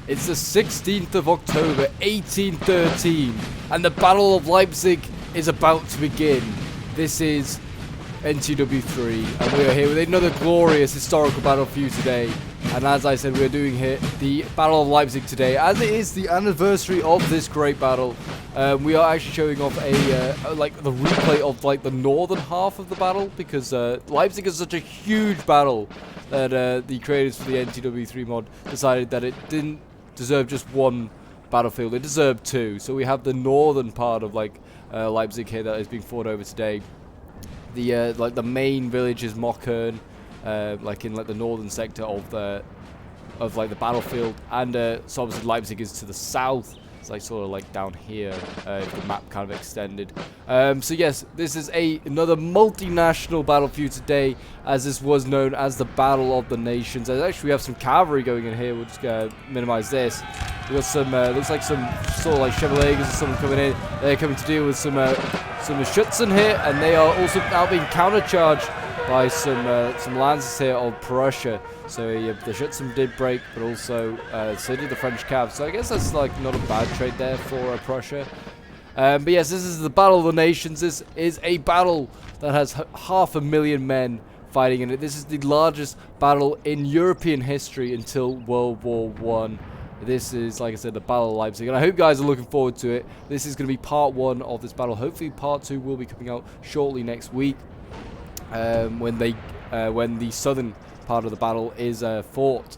It's the 16th of October, 1813, and the Battle of Leipzig is about to begin. This is NTW 3, and we are here with another glorious historical battle for you today. And as I said, we're doing here the Battle of Leipzig today, as it is the anniversary of this great battle. We are actually showing off a like the replay of like the northern half of the battle, because Leipzig is such a huge battle that the creators for the NTW3 mod decided that it didn't deserve just one battlefield, it deserved two. So we have the northern part of like Leipzig here that is being fought over today. The like the main village is Mockern, like in like the northern sector of the battlefield, and so obviously Leipzig is to the south. It's like sort of like down here, if the map kind of extended. So yes, this is another multinational battle for you today, as this was known as the Battle of the Nations. And actually we have some cavalry going in here. We'll just minimize this. We got some looks like some sort of like Chevaliers or something coming in. They're coming to deal with some Schutzen here, and they are also now being countercharged by some lances here of Prussia. So yeah, the Schutzen did break, but also so did the French cav. So I guess that's like not a bad trade there for Prussia. But yes, this is the Battle of the Nations. This is a battle that has 500,000 men fighting in it. This is the largest battle in European history until World War I. This is, like I said, the Battle of Leipzig, and I hope you guys are looking forward to it. This is going to be part 1 of this battle. Hopefully part 2 will be coming out shortly next week, when the southern part of the battle is fought.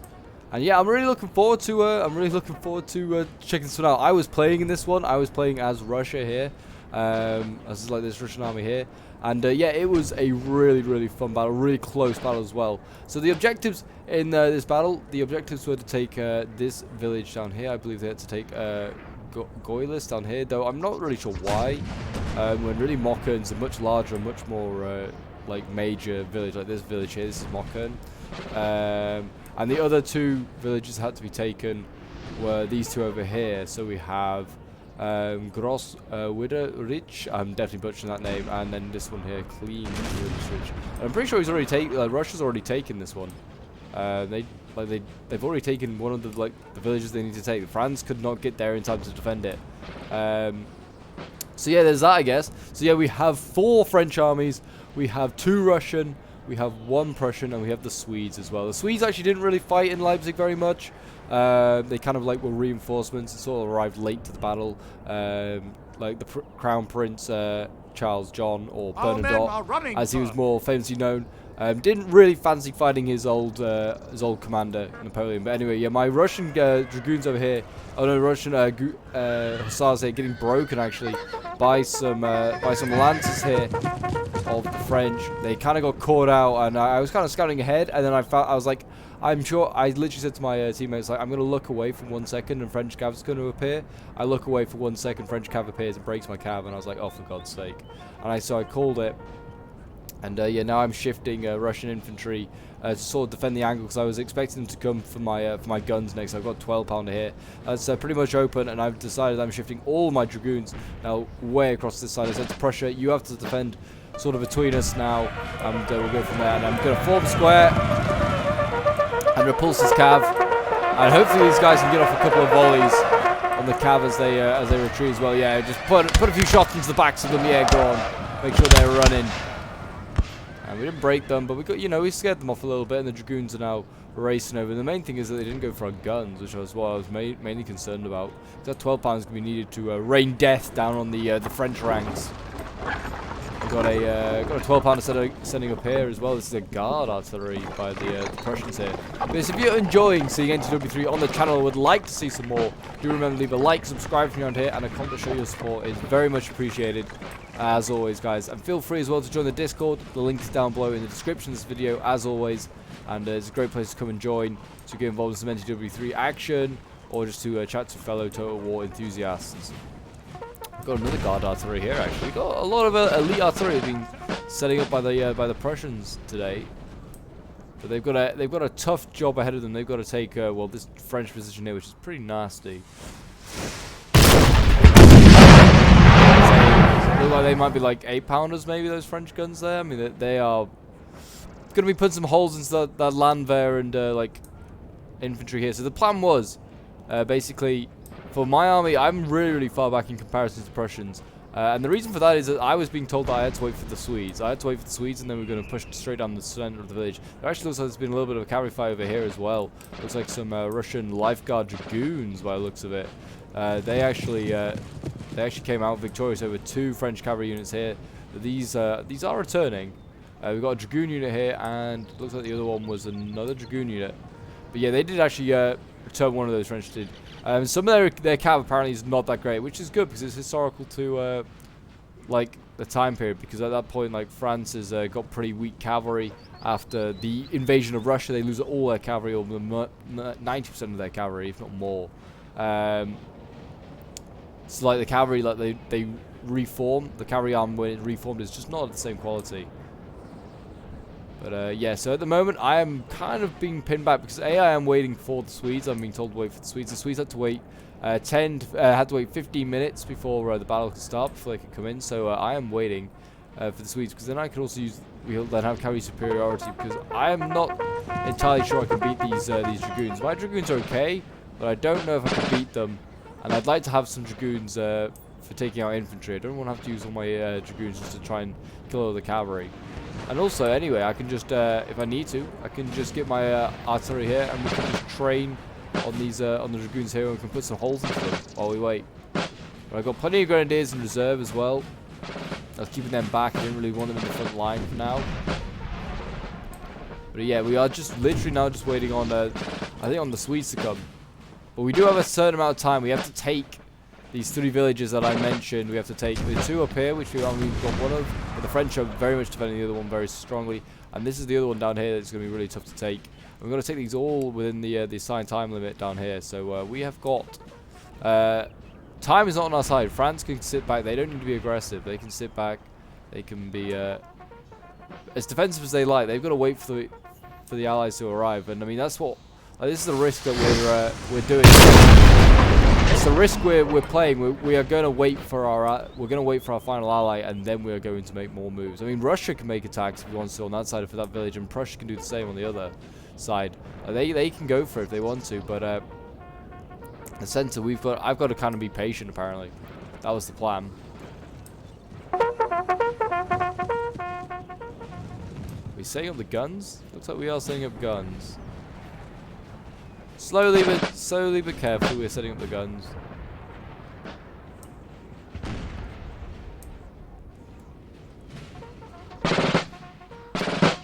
And yeah, I'm really looking forward to checking this one out. I was playing in this one. I was playing as Russia here, as like this Russian army here. And yeah, it was a really fun battle, really close battle as well. So the objectives in this battle, the objectives were to take this village down here. I believe they had to take Goilis down here, though I'm not really sure why. When really Mockern's a much larger, much more like major village, like this village here. This is Mockern. And the other two villages that had to be taken were these two over here. So we have Gross Widerich, I'm definitely butchering that name, and then this one here, Clean Widerich. I'm pretty sure he's already taken. Russia's already taken this one. They've already taken one of the villages they need to take. France could not get there in time to defend it. So yeah, there's that, I guess. So yeah, we have 4 French armies, we have 2 Russian, we have 1 Prussian, and we have the Swedes as well. The Swedes actually didn't really fight in Leipzig very much. They kind of like were reinforcements and sort of arrived late to the battle. Like the Crown Prince Charles John, or Bernadotte, as he was more famously known, didn't really fancy fighting his old commander Napoleon. But anyway, yeah, my Russian dragoons over here, Russian hussars here, getting broken actually by some lances here of the French. They kind of got caught out, and I was kind of scouting ahead, and then I was like, I'm sure, I literally said to my teammates, like, I'm going to look away for 1 second and French cav's going to appear. I look away for 1 second, French cav appears and breaks my cav, and I was like, oh, for God's sake. And so I called it, and yeah, now I'm shifting Russian infantry to sort of defend the angle, because I was expecting them to come for my guns next. I've got 12 pounder here. It's pretty much open, and I've decided I'm shifting all my dragoons now way across this side. I said to Prussia, you have to defend sort of between us now, and we'll go from there. And I'm going to form square and repulse his cav, and hopefully these guys can get off a couple of volleys on the cav as they retreat as well. Yeah, just put a few shots into the backs of them. Yeah, go on, make sure they're running. And we didn't break them, but we got, we scared them off a little bit, and the dragoons are now racing over. And the main thing is that they didn't go for our guns, which was what I was mainly concerned about. That 12 pounds going to be needed to rain death down on the French ranks. Got a 12 pounder sending up here as well. This is a guard artillery by the Prussians here. But if you're enjoying seeing NTW3 on the channel and would like to see some more, do remember to leave a like, subscribe from around here, and a comment to show your support is very much appreciated, as always, guys. And feel free as well to join the Discord. The link is down below in the description of this video, as always. And it's a great place to come and join to get involved in some NTW3 action, or just to chat to fellow Total War enthusiasts. Got another guard artillery here. Actually, got a lot of elite artillery being setting up by the Prussians today. But they've got a tough job ahead of them. They've got to take well, this French position here, which is pretty nasty. Look like they might be like 8 pounders, maybe, those French guns there. I mean, they are going to be putting some holes into that Landwehr and like infantry here. So the plan was Basically, for my army, I'm really, really far back in comparison to the Prussians. And the reason for that is that I was being told that I had to wait for the Swedes. I had to wait for the Swedes, and then we we're going to push straight down the center of the village. There actually looks like there's been a little bit of a cavalry fight over here as well. Looks like some Russian lifeguard dragoons by the looks of it. They actually came out victorious over 2 French cavalry units here. These are returning. We've got a dragoon unit here, and looks like the other one was another dragoon unit. But yeah, they did actually return. One of those French did. Some of their cav apparently is not that great, which is good because it's historical to like the time period. Because at that point, like France has got pretty weak cavalry after the invasion of Russia. They lose all their cavalry, or 90% of their cavalry, if not more. So like the cavalry, like they reform. The cavalry arm when it reformed is just not of the same quality. But yeah, so at the moment I am kind of being pinned back because I am waiting for the Swedes. I'm being told to wait for the Swedes. The Swedes had to wait 15 minutes before the battle could start, before they could come in. So I am waiting for the Swedes, because then I can also we'll then have cavalry superiority, because I am not entirely sure I can beat these dragoons. My dragoons are okay, but I don't know if I can beat them. And I'd like to have some dragoons for taking out infantry. I don't want to have to use all my dragoons just to try and kill all the cavalry. And also, anyway, I can just, if I need to, I can just get my artillery here, and we can just train on these, on the dragoons here, and we can put some holes into them while we wait. But I've got plenty of grenadiers in reserve as well. I was keeping them back. I didn't really want them in the front line for now. But yeah, we are just literally now just waiting on, I think, on the Swedes to come. But we do have a certain amount of time. We have to take these 3 villages that I mentioned. We have to take the 2 up here, which we've got one of. But the French are very much defending the other one very strongly. And this is the other one down here that's going to be really tough to take. And we're going to take these all within the assigned time limit down here. So we have got... time is not on our side. France can sit back. They don't need to be aggressive. They can sit back. They can be as defensive as they like. They've got to wait for the Allies to arrive. And I mean, that's what... this is the risk that we're doing. It's the risk we're playing. We are going to wait for our final ally, and then we are going to make more moves. I mean, Russia can make attacks if we want to on that side for that village, and Prussia can do the same on the other side. They can go for it if they want to, but the center I've got to kind of be patient. Apparently, that was the plan. We setting up the guns? Looks like we are setting up guns. Slowly but carefully, we're setting up the guns.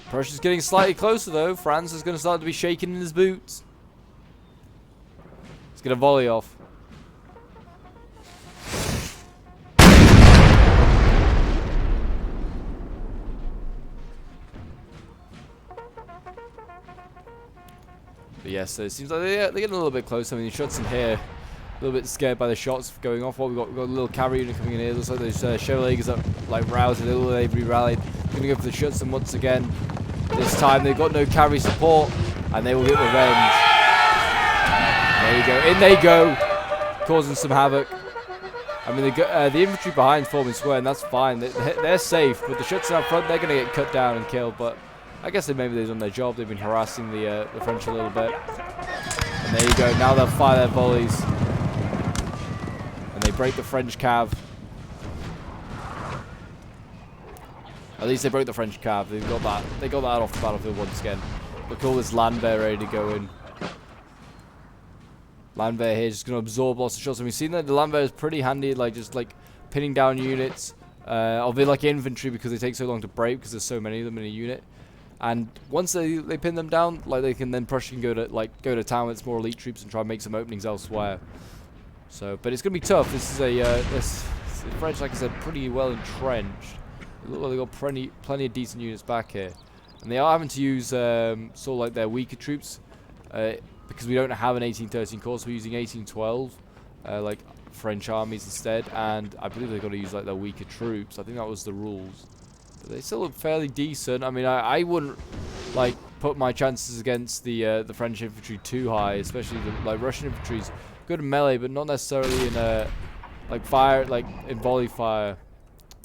Prussia's getting slightly closer though. France is going to start to be shaking in his boots. He's going to volley off. But yes, so it seems like they're getting a little bit close. I mean, the shots in here, a little bit scared by the shots going off. What we've got a little cavalry unit coming in here. Looks like those Chevaliers are like roused a little. They've re-rallied. Going to go for the shots, and once again, this time they've got no cavalry support, and they will get revenge. There you go. In they go, causing some havoc. I mean, the infantry behind forming square, and that's fine. They're safe, but the shots out front, they're going to get cut down and killed. But I guess maybe they've done their job. They've been harassing the French a little bit. And there you go. Now they'll fire their volleys. And they break the French cav. At least they broke the French cav. They got that off the battlefield once again. Look at all this Landwehr ready to go in. Landwehr here just going to absorb lots of shots. And we've seen that the Landwehr is pretty handy, just pinning down units. Or they like infantry because they take so long to break because there's so many of them in a unit. And once they pin them down, they can then Prussia can go to town with its more elite troops and try and make some openings elsewhere. So, but it's going to be tough. This is the French, like I said, pretty well entrenched. They look like they've got plenty of decent units back here, and they are having to use their weaker troops because we don't have an 1813 corps. So we're using 1812 like French armies instead, and I believe they've got to use their weaker troops. I think that was the rules. They still look fairly decent. I mean, I wouldn't put my chances against the French infantry too high, especially the Russian infantry's good in melee, but not necessarily in fire, in volley fire,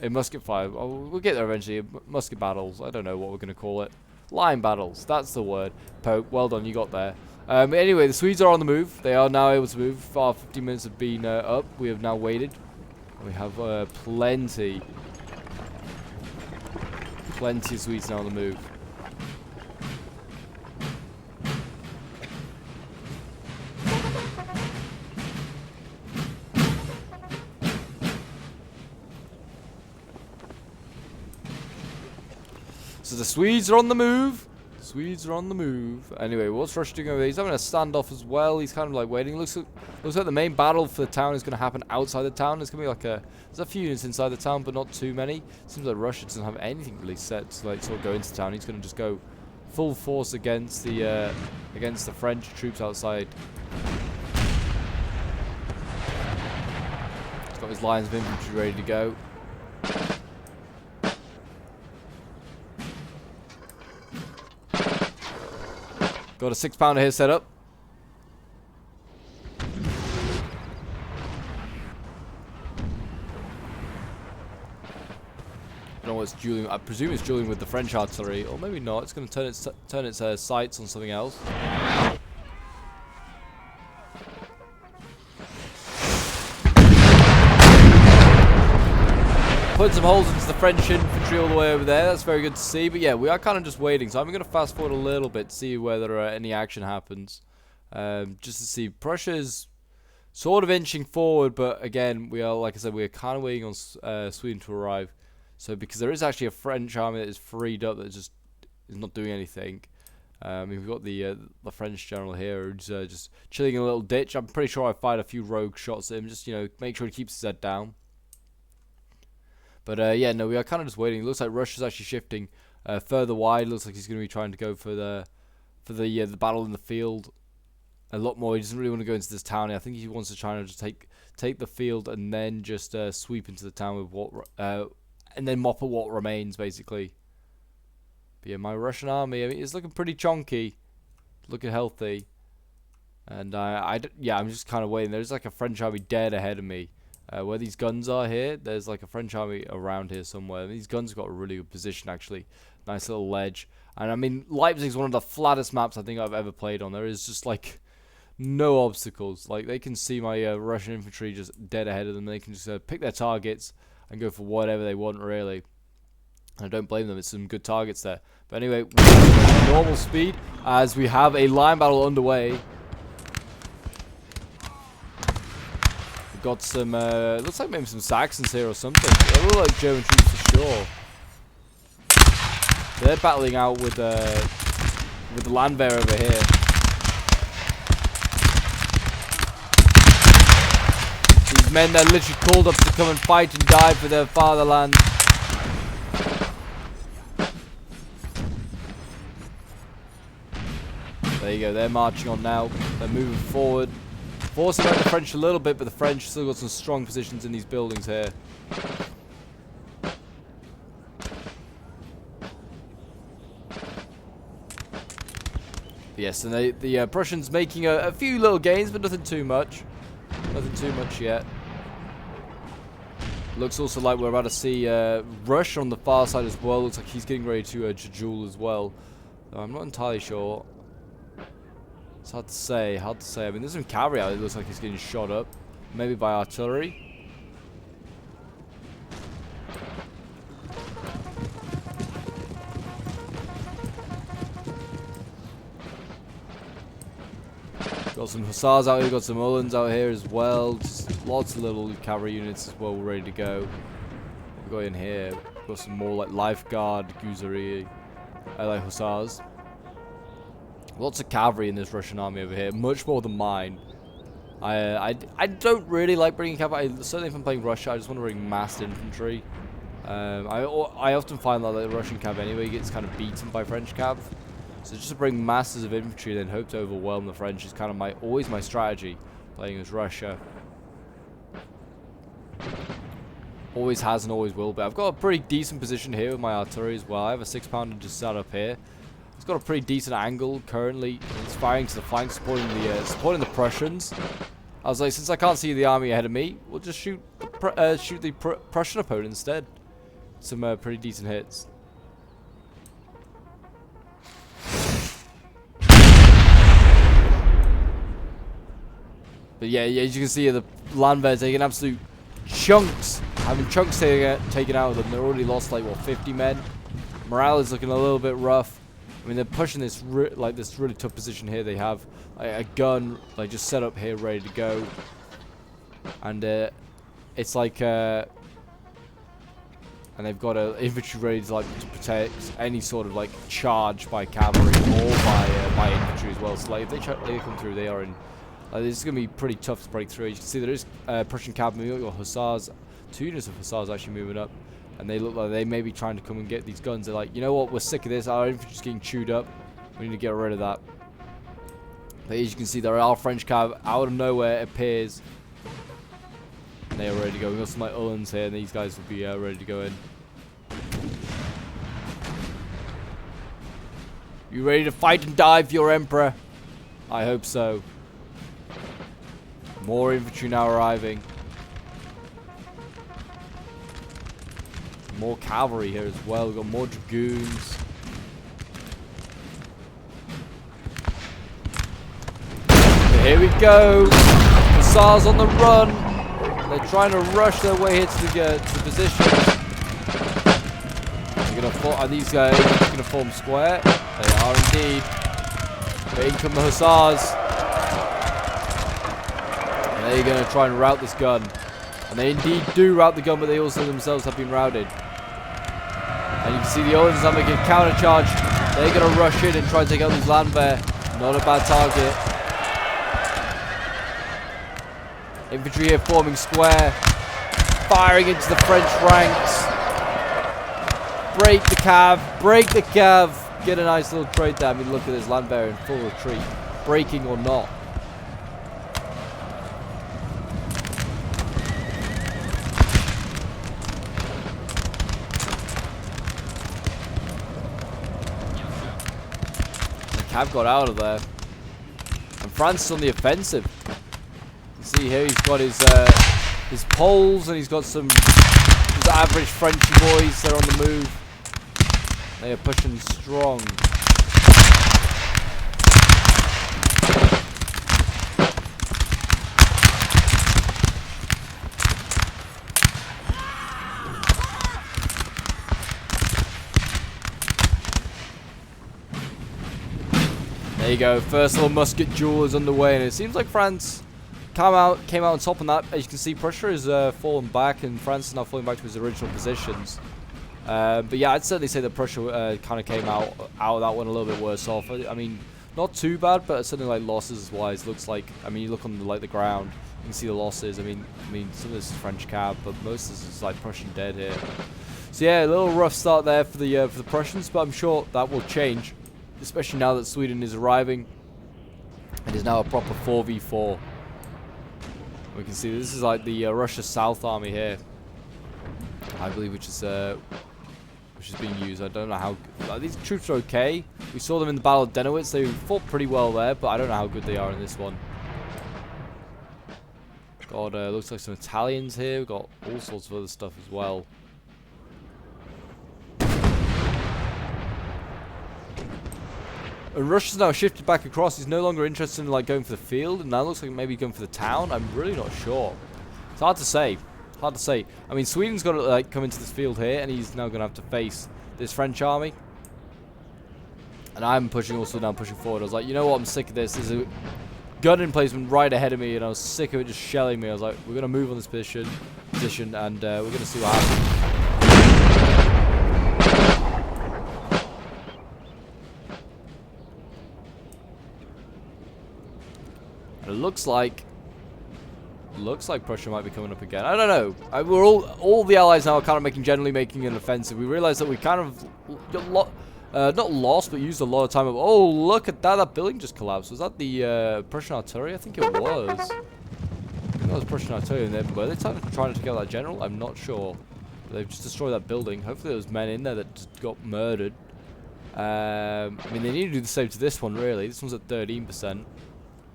in musket fire. We'll get there eventually. Musket battles. I don't know what we're gonna call it. Line battles. That's the word. Pope, well done. You got there. Anyway, the Swedes are on the move. They are now able to move. Our 15 minutes have been up. We have now waited. We have plenty of Swedes now on the move. So the Swedes are on the move. Swedes are on the move. Anyway, what's Russia doing over there? He's having a standoff as well. He's kind of like waiting. Looks like the main battle for the town is going to happen outside the town. There's going to be like there's a few units inside the town, but not too many. Seems like Russia doesn't have anything really set to like sort of go into town. He's going to just go full force against the French troops outside. He's got his lines of infantry ready to go. Got a 6-pounder here set up. I don't know what's dueling. I presume it's dueling with the French artillery, or maybe not. It's going to turn its sights on something else. Put some holes into the French infantry all the way over there. That's very good to see. But yeah, we are kind of just waiting. So I'm going to fast forward a little bit to see whether any action happens. Just to see. Prussia's sort of inching forward. But again, we are, like I said, we are kind of waiting on Sweden to arrive. So because there is actually a French army that is freed up that just is not doing anything. We've got the French general here who's just chilling in a little ditch. I'm pretty sure I fired a few rogue shots at him. Just, make sure he keeps his head down. But yeah, no, we are kind of just waiting. It looks like Russia's actually shifting further wide. Looks like he's going to be trying to go for the battle in the field a lot more. He doesn't really want to go into this town. I think he wants to try and just take the field and then just sweep into the town with and then mop at what remains, basically. But yeah, my Russian army, I mean, it's looking pretty chonky, looking healthy, and yeah, I'm just kind of waiting. There's like a French army dead ahead of me. Where these guns are here, there's like a French army around here somewhere. These guns have got a really good position, actually. Nice little ledge. And I mean, Leipzig is one of the flattest maps I think I've ever played on. There is just like no obstacles. Like they can see my Russian infantry just dead ahead of them. They can just pick their targets and go for whatever they want, really. And I don't blame them. It's some good targets there. But anyway, normal speed as we have a line battle underway. Got some, looks like maybe some Saxons here or something. They look like German troops for sure. They're battling out with the Landwehr over here. These men that are literally called up to come and fight and die for their fatherland. There you go, they're marching on now. They're moving forward. Forcing out the French a little bit, but the French still got some strong positions in these buildings here. Yes, and the Prussians making a few little gains, but nothing too much. Nothing too much yet. Looks also like we're about to see Rush on the far side as well. Looks like he's getting ready to duel as well. I'm not entirely sure. It's hard to say, I mean, there's some cavalry out. It looks like he's getting shot up. Maybe by artillery. Got some hussars out here, got some Uhlans out here as well. Just lots of little cavalry units as well ready to go. We've got in here. We've got some more like lifeguard, Guzari, like hussars. Lots of cavalry in this Russian army over here, much more than mine. I don't really like bringing cavalry. Certainly if I'm playing Russia, I just want to bring massed infantry. I often find that the Russian cav anyway gets kind of beaten by French cav. So just to bring masses of infantry and then hope to overwhelm the French is kind of always my strategy playing as Russia. Always has and always will be. I've got a pretty decent position here with my artillery as well. I have a 6-pounder just set up here. It's got a pretty decent angle currently. It's firing to the flank, supporting the Prussians. I was like, since I can't see the army ahead of me, we'll just shoot the Prussian opponent instead. Some pretty decent hits. But yeah, as you can see, the land bears taking absolute chunks, having chunks taken out of them. They're already lost like what, 50 men. Morale is looking a little bit rough. I mean, they're pushing this this really tough position here. They have a gun like just set up here, ready to go, and it's like and they've got an infantry ready to to protect any sort of like charge by cavalry or by infantry as well. So like if they come through, they are in. This is going to be pretty tough to break through. You can see there is Prussian cavalry. You've got hussars, 2 units of hussars actually moving up. And they look like they may be trying to come and get these guns. They're like, you know what, we're sick of this. Our infantry's getting chewed up. We need to get rid of that. But as you can see, there are French cav out of nowhere, it appears. And they are ready to go. We've got some like Uhlans here, and these guys will be ready to go in. You ready to fight and die for your emperor? I hope so. More infantry now arriving. More cavalry here as well. We've got more dragoons. And here we go. Hussars on the run. They're trying to rush their way here to the position. Are these guys going to form square? They are indeed. But in come the hussars. And they're going to try and rout this gun. And they indeed do rout the gun, but they also themselves have been routed. And you can see the Uhlans are making a counter charge. They're going to rush in and try and take out these land bear. Not a bad target. Infantry here forming square. Firing into the French ranks. Break the cav. Break the cav. Get a nice little trade there. I mean, look at this land bear in full retreat. Breaking or not. Cav got out of there. And France is on the offensive. You see here he's got his Poles, and he's got some his average Frenchy boys. They're on the move. They are pushing strong. There you go, first little musket duel is underway, and it seems like France came out on top on that. As you can see, Prussia is fallen back, and France is now falling back to its original positions. But yeah, I'd certainly say that Prussia kind of came out of that one a little bit worse off. I mean, not too bad, but certainly like losses wise, looks like. I mean, you look on the ground, you can see the losses. I mean, some of this is French cav, but most of this is like Prussian dead here. So yeah, a little rough start there for the Prussians, but I'm sure that will change. Especially now that Sweden is arriving. It is now a proper 4v4. We can see this is like the Russia South Army here, I believe, which is being used. I don't know how these troops are okay. We saw them in the Battle of Denowitz. They fought pretty well there, but I don't know how good they are in this one. God, looks like some Italians here. We've got all sorts of other stuff as well. And Russia's now shifted back across. He's no longer interested in like going for the field, and now looks like maybe going for the town. I'm really not sure. It's hard to say. Hard to say. I mean, Sweden's got to like come into this field here, and he's now going to have to face this French army. And I'm pushing forward. I was like, you know what? I'm sick of this. There's a gun emplacement right ahead of me, and I was sick of it just shelling me. I was like, we're going to move on this position, and we're going to see what happens. It looks like Prussia might be coming up again. I don't know. We're all the allies now are kind of generally making an offensive. We realize that we kind of not lost, but used a lot of time. Oh, look at that! That building just collapsed. Was that the Prussian artillery? I think it was. I think that was Prussian artillery in there. Were they trying to take out that general? I'm not sure. But they've just destroyed that building. Hopefully, there was men in there that just got murdered. I mean, they need to do the same to this one. Really, this one's at 13%.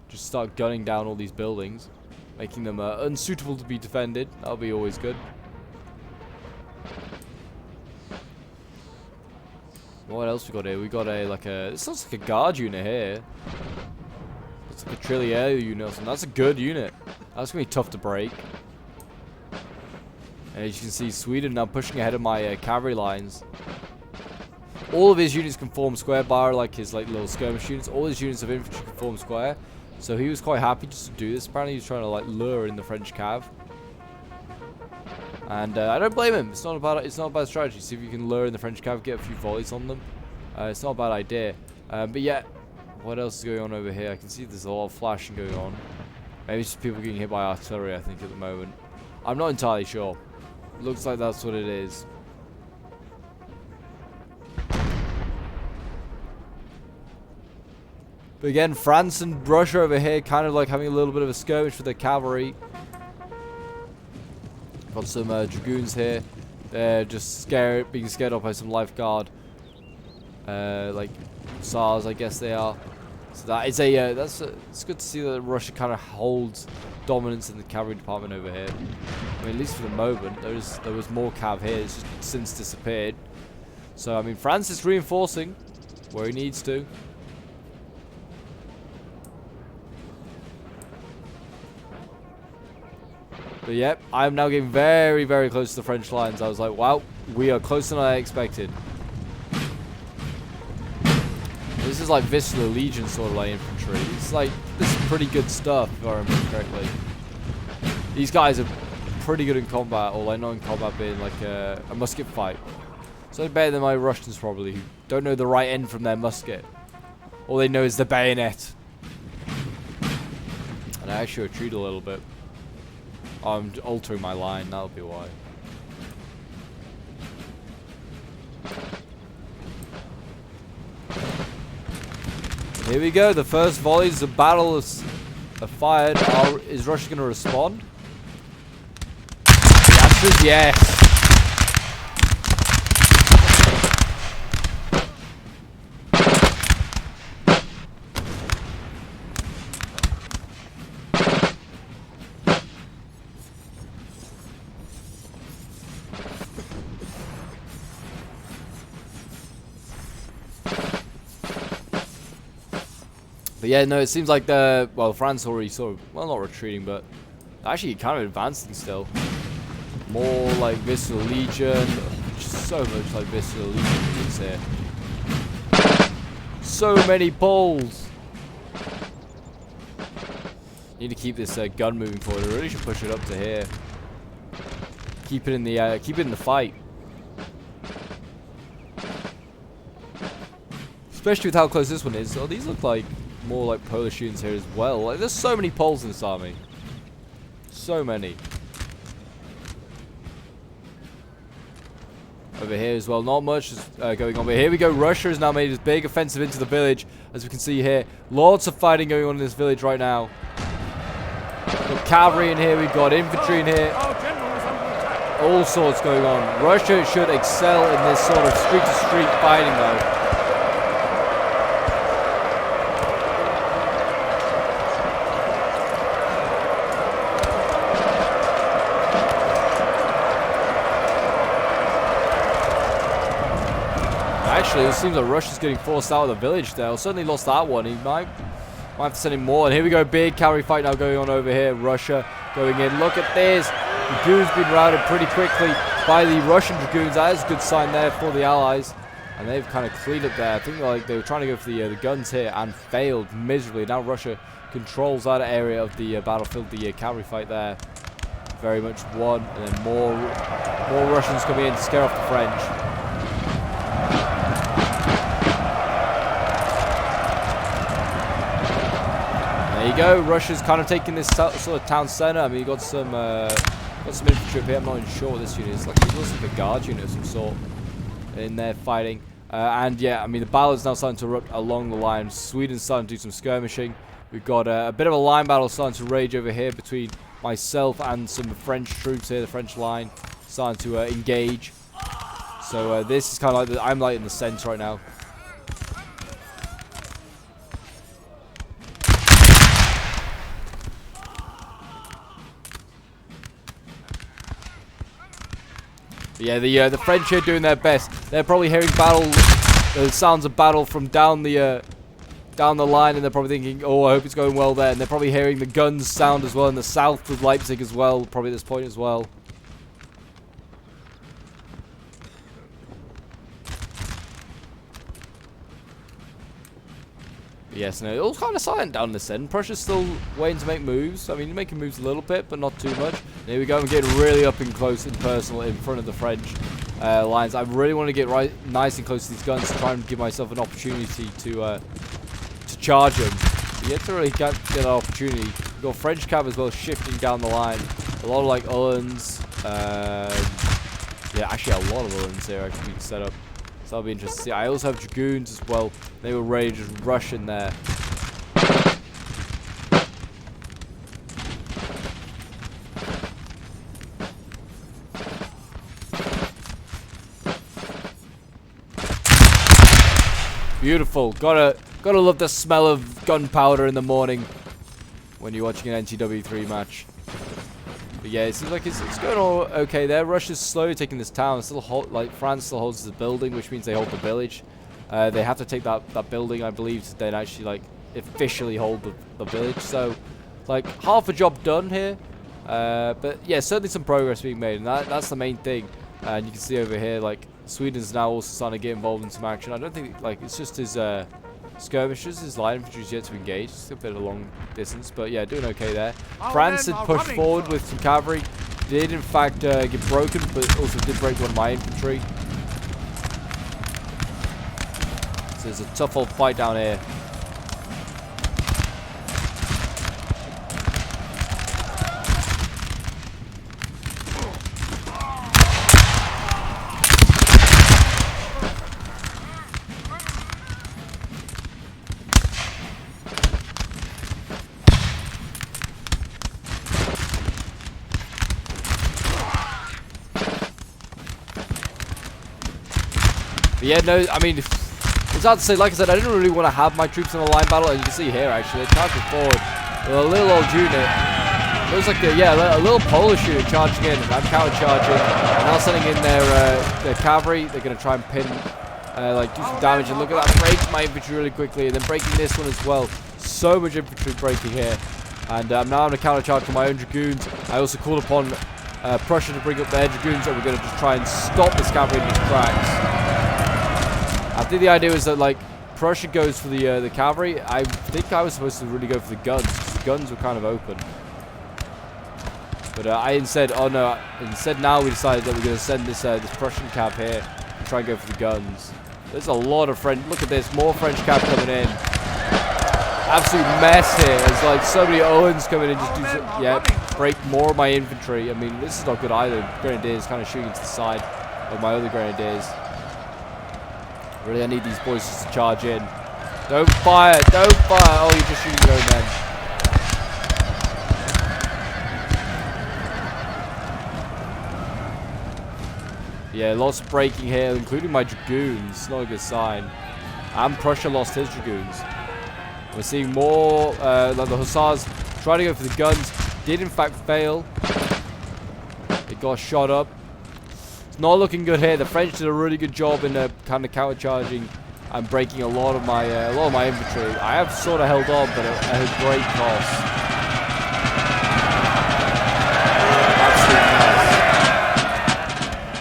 Just start gunning down all these buildings, making them unsuitable to be defended. That'll be always good. What else we got here? We got this looks like a guard unit here. It's like a Trillier unit or something. That's a good unit. That's going to be tough to break. And as you can see, Sweden now pushing ahead of my cavalry lines. All of his units can form square, bar like his little skirmish units. All his units of infantry can form square. So he was quite happy just to do this. Apparently he was trying to lure in the French cav. And I don't blame him. It's not a bad strategy. See if you can lure in the French cav, get a few volleys on them. It's not a bad idea. But yeah, what else is going on over here? I can see there's a lot of flashing going on. Maybe it's just people getting hit by artillery, I think, at the moment. I'm not entirely sure. Looks like that's what it is. But again, France and Russia over here kind of having a little bit of a skirmish for their cavalry. Got some dragoons here. They're just being scared off by some lifeguard. SARS, I guess they are. So that is it's good to see that Russia kind of holds dominance in the cavalry department over here. I mean, at least for the moment, there was more cav here. It's just since disappeared. So I mean, France is reinforcing where he needs to. But yep, I'm now getting very, very close to the French lines. I was like, wow, we are closer than I expected. This is like Visceral Legion sort of infantry. It's this is pretty good stuff, if I remember correctly. These guys are pretty good in combat, or not in combat, but in a musket fight. So they're better than my Russians probably, who don't know the right end from their musket. All they know is the bayonet. And I actually retreat a little bit. I'm altering my line, that'll be why. Here we go, the first volleys of battle are fired. Is Russia going to respond? The answer is yes. But yeah, no, it seems like France already not retreating, but actually kind of advancing still. More Visceral Legion, just so much Visceral Legion units here. So many Poles. Need to keep this gun moving forward. I really should push it up to here. Keep it in the fight. Especially with how close this one is. Oh, these look more Polish units here as well. There's so many Poles in this army. So many. Over here as well, not much is going on. But here we go. Russia has now made its big offensive into the village, as we can see here. Lots of fighting going on in this village right now. We've got cavalry in here. We've got infantry in here. All sorts going on. Russia should excel in this sort of street-to-street fighting, though. Actually, it seems like Russia's getting forced out of the village there. Well, certainly lost that one. He might have to send him more. And here we go, big cavalry fight now going on over here. Russia going in. Look at this. Dragoons been routed pretty quickly by the Russian Dragoons. That is a good sign there for the Allies. And they've kind of cleaned up there. I think they were trying to go for the guns here and failed miserably. Now Russia controls that area of the battlefield. The cavalry fight there very much won. And then more Russians coming in to scare off the French. There you go. Russia's kind of taking this sort of town center. I mean, you got some infantry up here. I'm not even sure what this unit is. It looks like a guard unit of some sort in there fighting. And yeah, I mean, the battle is now starting to erupt along the line. Sweden's starting to do some skirmishing. We've got a bit of a line battle starting to rage over here between myself and some French troops here. The French line starting to engage. So this is kind of I'm in the center right now. But yeah, the French are doing their best. They're probably hearing the sounds of battle from down the down the line, and they're probably thinking, oh, I hope it's going well there. And they're probably hearing the guns sound as well in the south with Leipzig as well, probably at this point as well. But yes, no, it was kind of silent down this end. Prussia's still waiting to make moves. I mean, making moves a little bit, but not too much. And here we go, I'm getting really up and close and personal in front of the French lines. I really want to get right nice and close to these guns to try and give myself an opportunity to charge them. But yet to really get an opportunity. We've got French cav as well shifting down the line. A lot of like Ullans. Yeah, actually a lot of Ullans here actually being set up. So that'll be interesting to see. I also have Dragoons as well. They were ready to just rush in there. Beautiful. Gotta love the smell of gunpowder in the morning when you're watching an NTW3 match. But yeah, it seems like it's going all okay there. Russia's slowly taking this town. Still like France still holds the building, which means they hold the village. They have to take that building, I believe, to then actually like officially hold the village. So like half a job done here. But yeah, certainly some progress being made, and that's the main thing. And you can see over here, like Sweden's now also starting to get involved in some action. I don't think like it's just his skirmishers, his light infantry is yet to engage. It's a bit of a long distance, but yeah, doing okay there. France had pushed forward with some cavalry. Did in fact get broken, but also did break one of my infantry. So it's a tough old fight down here. But yeah, no, I mean, it's hard to say. Like I said, I didn't really want to have my troops in a line battle, and you can see here actually, they're charging forward with a little old unit. Looks like a little Polish unit charging in, and I'm counter charging. And now sending in their cavalry. They're gonna try and pin, like do some damage. And look at that, break my infantry really quickly, and then breaking this one as well. So much infantry breaking here, and I'm now on a counter charge for my own dragoons. I also called upon Prussia to bring up their dragoons, and we're gonna just try and stop this cavalry in its tracks. I think the idea was that like Prussia goes for the cavalry. I think I was supposed to really go for the guns, because the guns were kind of open. But I instead, oh no, instead now we decided that we're going to send this Prussian cav here and try and go for the guns. There's a lot of French. Look at this, more French cav coming in. Absolute mess here. There's like so many Owens coming in, just do some, yeah, break more of my infantry. I mean, this is not good either. Grenadiers kind of shooting to the side of my other grenadiers. Really, I need these boys just to charge in. Don't fire! Don't fire! Oh, you're just shooting your own men. Yeah, lots of breaking here, including my dragoons. Not a good sign. And Prussia lost his dragoons. We're seeing more, like the hussars trying to go for the guns. Did in fact fail. It got shot up. Not looking good here. The French did a really good job in kind of counter-charging and breaking a lot of my infantry. I have sort of held on, but at a great cost. Absolute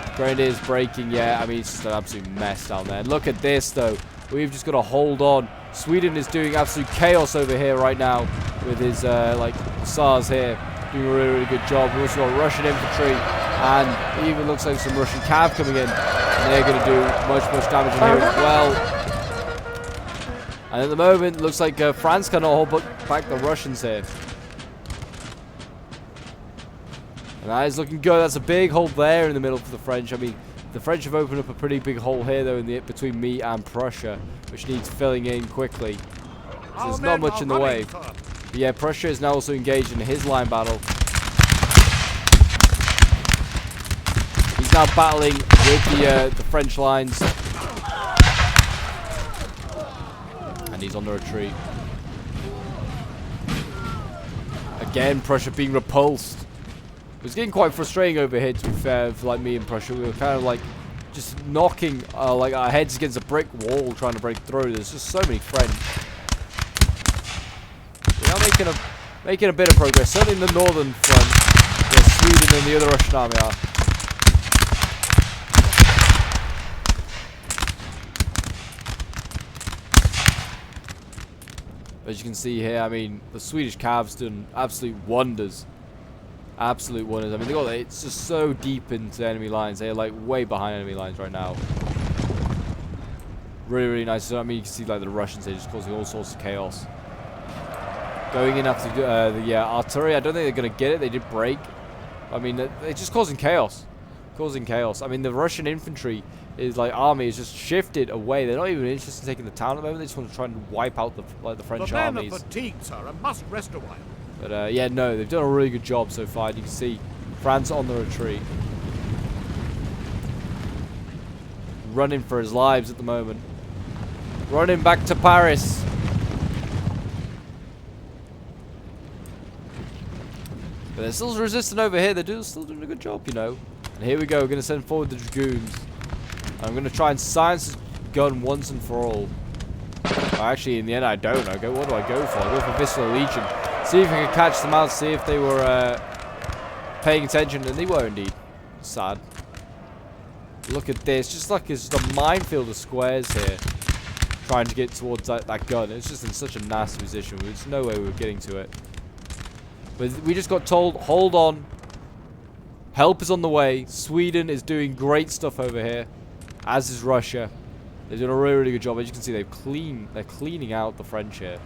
mess. Grenadiers breaking, yeah. I mean, it's just an absolute mess down there. Look at this, though. We've just got to hold on. Sweden is doing absolute chaos over here right now with his like hussars here. Doing a really, really good job. We've also got Russian infantry, and it even looks like some Russian cav coming in, and they're going to do much damage in here as well. And at the moment, it looks like France cannot hold back the Russians here. And that is looking good. That's a big hole there in the middle for the French. I mean, the French have opened up a pretty big hole here, though, between me and Prussia, which needs filling in quickly. So there's not much in the way. But yeah, Prussia is now also engaged in his line battle. He's now battling with the French lines. And he's on the retreat. Again, Prussia being repulsed. It was getting quite frustrating over here, to be fair, for like me and Prussia. We were kind of like just knocking like our heads against a brick wall trying to break through. There's just so many French. making a bit of progress. Certainly in the northern front, where Sweden and the other Russian army are. As you can see here, I mean, the Swedish Cavs done absolute wonders. Absolute wonders. I mean, it's just so deep into enemy lines. They're like way behind enemy lines right now. Really, really nice. So, I mean, you can see like the Russians, they're just causing all sorts of chaos. Going in after the artillery, I don't think they're going to get it. They did break. I mean, they're just causing chaos. Causing chaos. I mean, the Russian infantry is like army is just shifted away. They're not even interested in taking the town at the moment. They just want to try and wipe out the French armies. The men are fatigued, sir, and must rest a while. But yeah, no, they've done a really good job so far. You can see France on the retreat, running for his lives at the moment, running back to Paris. But they're still resisting over here. They're still doing a good job, you know. And here we go. We're going to send forward the dragoons. I'm going to try and silence this gun once and for all. Well, actually, in the end, I don't. What do I go for? I go for Visceral Legion. See if I can catch them out. See if they were paying attention. And they were indeed. Sad. Look at this. Just like it's just a minefield of squares here. Trying to get towards that gun. It's just in such a nasty position. There's no way we were getting to it. But we just got told, hold on. Help is on the way. Sweden is doing great stuff over here. As is Russia. They're doing a really, really good job. As you can see, they're cleaning out the French here.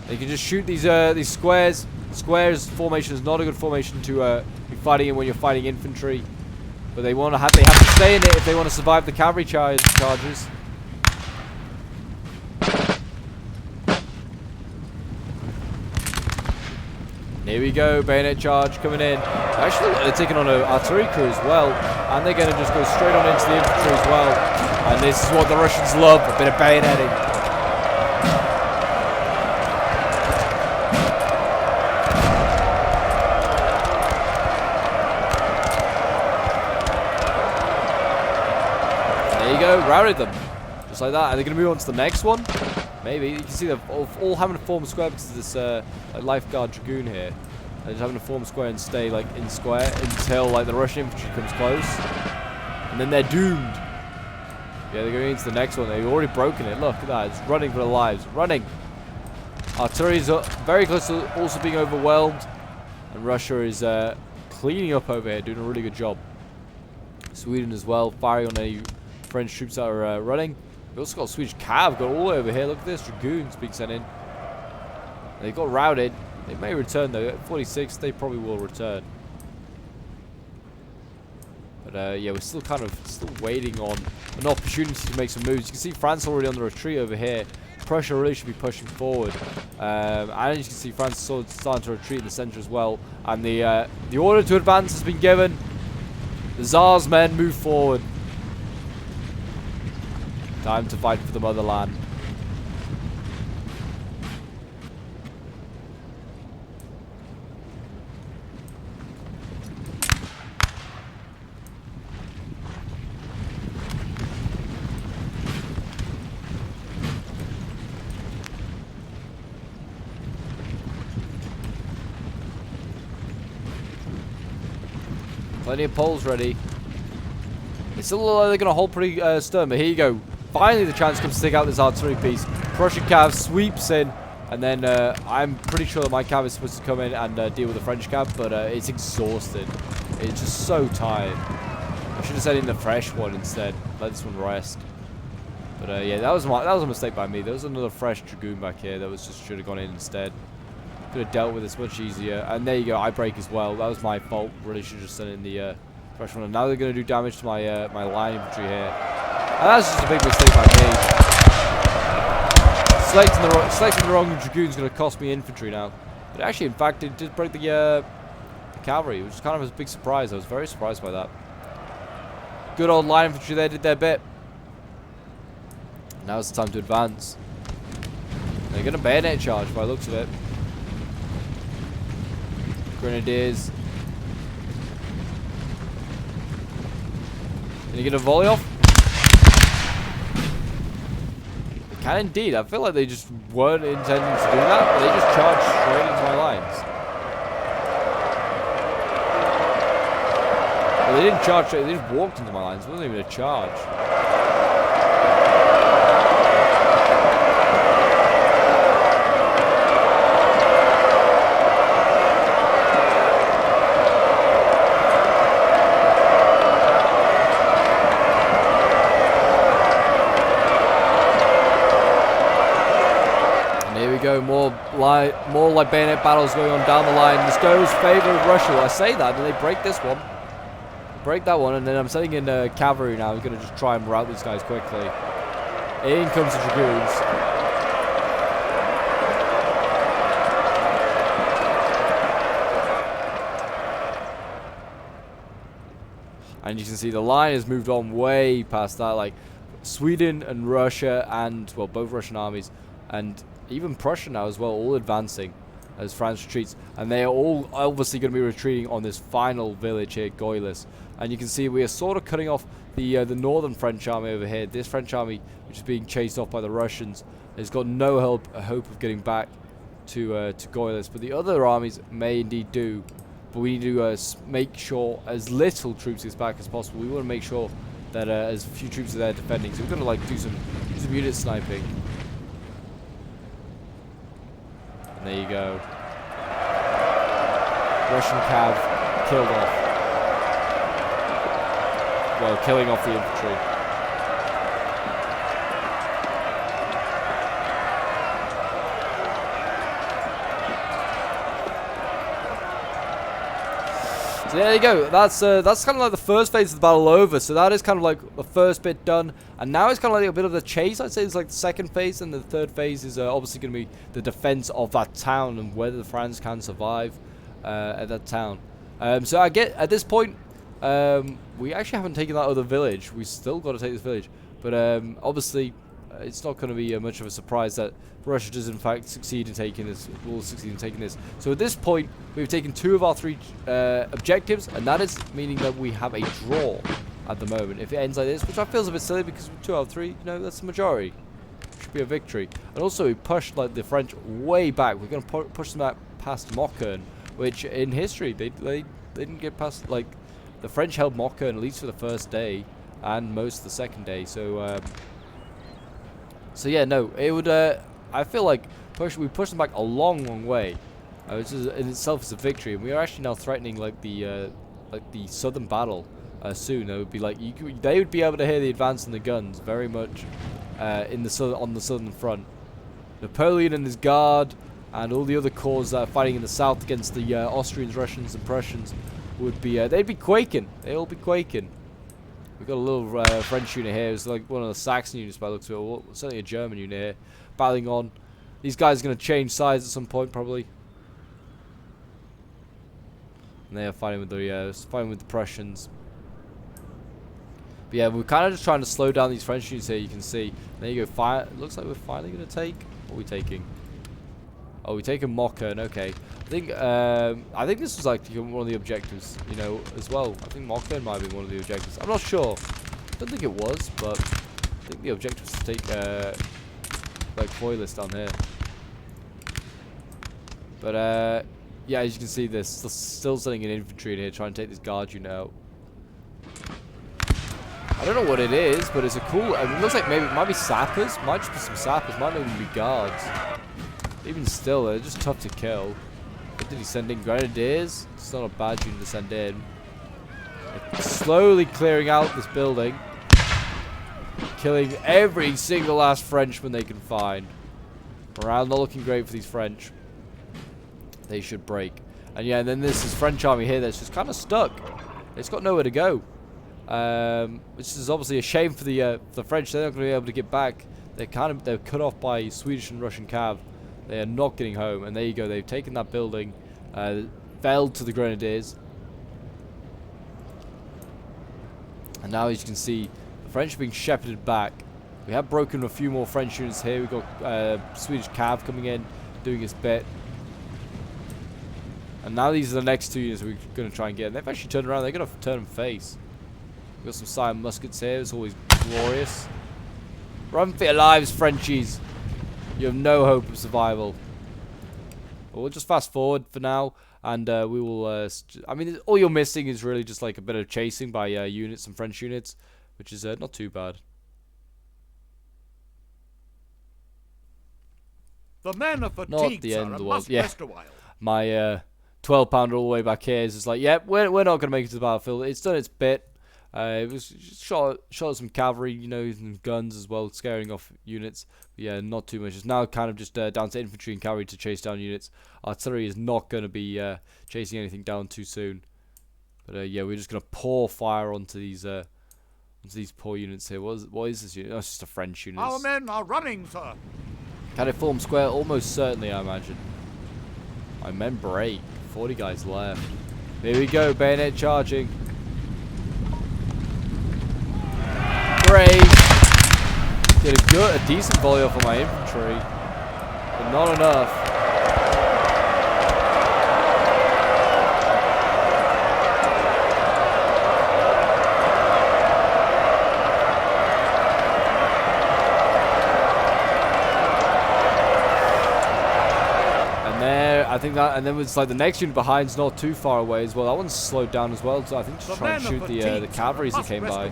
They can just shoot these squares. Squares formation is not a good formation to be fighting in when you're fighting infantry. But they have to stay in it if they want to survive the cavalry charges. Here we go, bayonet charge coming in. Actually, they're taking on an artillery crew as well. And they're going to just go straight on into the infantry as well. And this is what the Russians love, a bit of bayoneting. There you go, routed them. Just like that. Are they going to move on to the next one? Maybe. You can see they're all having to form a square because of this like lifeguard dragoon here. They're just having to form a square and stay like in square until like the Russian infantry comes close. And then they're doomed. Yeah, they're going into the next one. They've already broken it. Look at that. It's running for their lives. Running. Artillery's very close to also being overwhelmed. And Russia is cleaning up over here, doing a really good job. Sweden as well, firing on any French troops that are running. We also got Swedish cav got all over here. Look at this, dragoons being sent in. They got routed. They may return though. At 46, they probably will return. But yeah, we're still waiting on an opportunity to make some moves. You can see France already on the retreat over here. Prussia really should be pushing forward. And as you can see, France is starting to retreat in the center as well. And the order to advance has been given. The Tsar's men move forward. Time to fight for the motherland. Plenty of Poles ready. It's still like they're going to hold pretty stern, but here you go. Finally, the chance comes to take out this artillery piece. Prussian cav sweeps in, and then I'm pretty sure that my cav is supposed to come in and deal with the French cav, but it's exhausted. It's just so tired. I should have sent in the fresh one instead. Let this one rest. But yeah, that was a mistake by me. There was another fresh dragoon back here that should have gone in instead. Could have dealt with this much easier. And there you go, I break as well. That was my fault. Really should have just sent in the fresh one. And now they're going to do damage to my my line infantry here. And that's just a big mistake by me. Selecting the wrong dragoon is going to cost me infantry now. But actually, in fact, it did break the cavalry, which is kind of a big surprise. I was very surprised by that. Good old line infantry there did their bit. Now it's time to advance. They're going to bayonet charge by the looks of it. Grenadiers. Can you get a volley off? can indeed. I feel like they just weren't intending to do that, but they just charged straight into my lines. Well, they didn't charge straight, they just walked into my lines. It wasn't even a charge. Go more like bayonet battles going on down the line. This goes favor of Russia. Well, I say that, and they break this one, break that one, and then I'm sending in cavalry now. I'm going to just try and rout these guys quickly. In comes the dragoons. And you can see the line has moved on way past that. Like Sweden and Russia, and well, both Russian armies, and even Prussia now as well, all advancing as France retreats, and they are all obviously going to be retreating on this final village here, Goylis. And you can see we are sort of cutting off the northern French army over here. This French army, which is being chased off by the Russians, has got no hope of getting back to Goylis. But the other armies may indeed do. But we need to make sure as little troops gets back as possible. We want to make sure that as few troops are there defending. So we're going to like do some unit sniping. And there you go. Russian cav killed off. Well, killing off the infantry. So there you go. That's kind of like the first phase of the battle over. So that is kind of like the first bit done, and now it's kind of like a bit of the chase. I'd say it's like the second phase, and the third phase is obviously going to be the defense of that town and whether the France can survive at that town. So I get at this point, we actually haven't taken that other village. We still got to take this village, but obviously it's not going to be much of a surprise that Russia does in fact succeed in taking this. Will succeed in taking this. So at this point, we've taken 2 of our 3 objectives, and that is meaning that we have a draw at the moment. If it ends like this, which I feel is a bit silly because 2 out of 3, you know, that's the majority. Should be a victory. And also, we pushed like the French way back. We're going to push them back past Mockern, which in history they didn't get past. Like the French held Mockern at least for the first day and most of the second day. So. So yeah, no, it would. I feel like we pushed them back a long way, which is in itself is a victory, and we are actually now threatening like the southern battle soon. It would be like they would be able to hear the advance and the guns very much on the southern front. Napoleon and his guard and all the other corps that are fighting in the south against the Austrians, Russians, and Prussians would be they'd be quaking. They'd all be quaking. We've got a little French unit here. It's like one of the Saxon units by the looks of it, or certainly a German unit here, battling on. These guys are going to change sides at some point, probably. And they are fighting with the Prussians. But yeah, we're kind of just trying to slow down these French units here. You can see. There you go. It looks like we're finally going to take. What are we taking? Oh, we're taking Mockern. Okay. I think this was like one of the objectives, you know, as well. I think Mockern might have been one of the objectives. I'm not sure. I don't think it was, but I think the objective was to take like Goylis down here. But yeah, as you can see, they're still sending an infantry in here trying to take this guard unit out. I don't know what it is, but it's a cool. It looks like maybe it might be sappers. Might just be some sappers. Might not even be guards. Even still, they're just tough to kill. What did he send in? Grenadiers? It's not a bad unit to send in. They're slowly clearing out this building. Killing every single last Frenchman they can find. Morale not looking great for these French. They should break. And yeah, and then there's this French army here that's just kind of stuck. It's got nowhere to go. Which is obviously a shame for the French. They're not going to be able to get back. They're cut off by Swedish and Russian cav. They are not getting home, and there you go. They've taken that building, fell to the Grenadiers, and now as you can see, the French are being shepherded back. We have broken a few more French units here. We've got Swedish cav coming in, doing its bit, and now these are the next 2 units we're going to try and get. And they've actually turned around. They're going to turn and face. We've got some Scion muskets here. It's always glorious. Run for your lives, Frenchies. You have no hope of survival. But we'll just fast forward for now, and we will... I mean, all you're missing is really just like a bit of chasing by units and French units, which is not too bad. The men are fatigued, Not the sir, end of the and world. must Yeah, rest a while. my 12-pounder all the way back here is just like, yep, we're not going to make it to the battlefield. It's done its bit. It was just shot some cavalry, you know, and guns as well, scaring off units. But yeah, not too much. It's now kind of just down to infantry and cavalry to chase down units. Artillery is not going to be chasing anything down too soon. But yeah, we're just going to pour fire onto these poor units here. What is this unit? Oh, it's just a French unit. Our men are running, sir. Can it form square? Almost certainly, I imagine. My men break. 40 guys left. Here we go, bayonet charging. Brave. Did a decent volley off of my infantry, but not enough. I think that, and then it's like the next unit behind's not too far away as well. That one's slowed down as well, so I think just try and shoot the cavalry that came by.